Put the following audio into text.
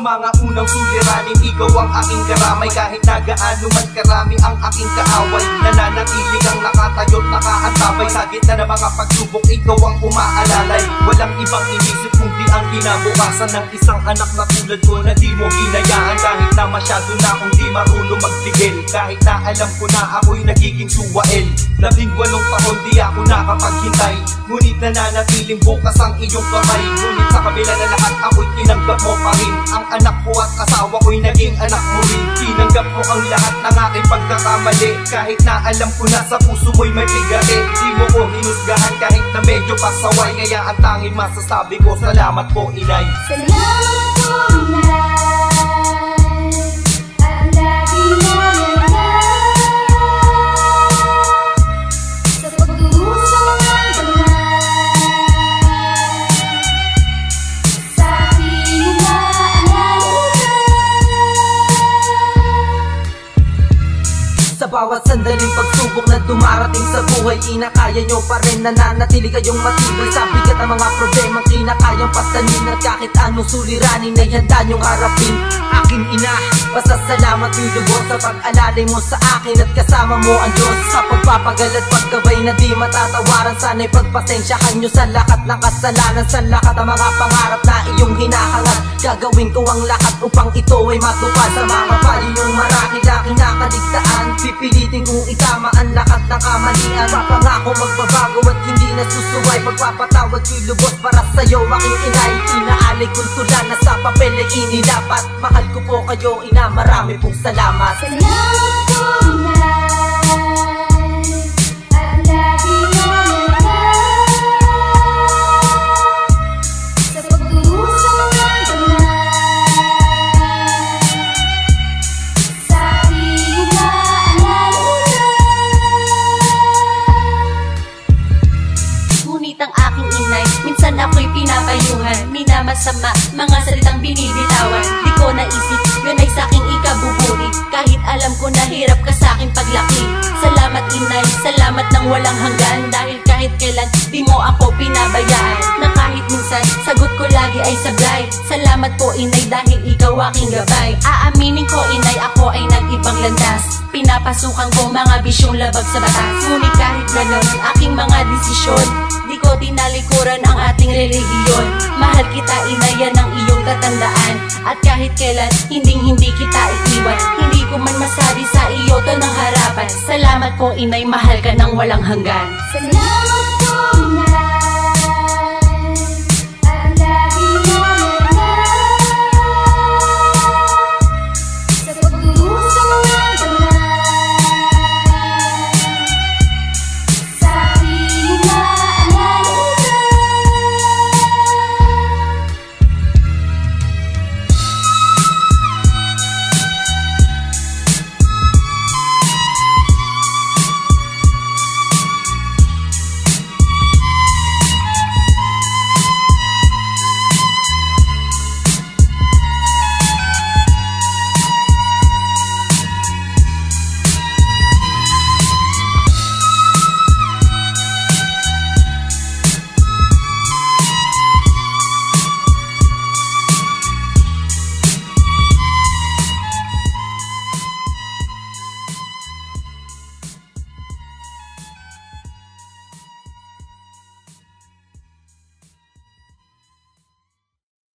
mga unang suliranin, ikaw ang aking karamay. Kahit na gaano man karami ang aking kaaway, nananatili kang nakatayo't nakaantabay. Sa gitna ng mga pagsubok, ikaw ang umaalalay. Walang ibang inisip kundi ang kinabukasan ng isang anak na tulad ko na di mo hinayaan. Kahit na masyado na akong di marunong magpigil, kahit na alam ko na ako'y nagiging suwael. 18 taon di ako nakapaghintay, ngunit nananatiling bukas ang iyong kamay. Ngunit sa kabila na lahat, ako'y tinanggap mo pa rin. Ang anak ko at asawa ko'y naging anak mo rin. Tinanggap mo ang lahat ng aking pagkakamali, kahit na alam ko na sa puso mo'y may bigati. Di mo ko hinusgahan kahit na medyo pasaway, kaya ang tanging masasabi ko, salamat po inay. Salamat po inay. Sa bawat sandaling pagsubok na dumarating sa buhay, kinakaya nyo pa rin, nananatili kayong matibay sa bigat ng mga problemang kinakayang pasanin. At kahit anong suliranin ay handa nyong harapin. Aking ina, pasasalamat yung lubos sa pag-alalay mo sa akin at kasama mo ang Diyos. Sa pagpapagal at pagkabay na di matatawaran, sana'y pagpasensyahan nyo sa lahat ng kasalanan. Sa lahat ng mga pangarap na iyong hinahangat, gagawin ko ang lahat upang ito ay matupad. Sa mga payo nyong marahil aking nakaligtaan, pipilitin kong itama ang lahat ng kamalian. Papangako magbabago at hindi na susuway, pagpapatawad ko'y lubos para sa'yo aking inay. Inaalay kong tula na sa papel ay inilapat. Mahal ko po kayo ina, marami pong salamat. Salamat po inay. Minsan ako'y pinapayuhan, minamasama, mga salitang binibitawan. Di ko naisip, yun ay sa'king ikabubuti, kahit alam ko na hirap ka sa'king paglaki. Salamat inay, salamat ng walang hanggan, dahil kahit kailan di mo ako pinabayaan. Na kahit minsan, sagot ko lagi ay sablay. Salamat po inay, dahil ikaw aking gabay. Aaminin ko inay, ako ay nag-ibang landas, pinapasukan ko mga bisyong labag sa batas. Ngunit kahit ganon, aking mga desisyon, di ko tinalikuran ang ating relihiyon. Mahal kita inay, yan ang iyong tatandaan. At kahit kailan, hindi kita iiwan. Hindi ko man masabi sa iyo to ng harapan. Salamat po inay, mahal ka ng walang hanggan. Salamat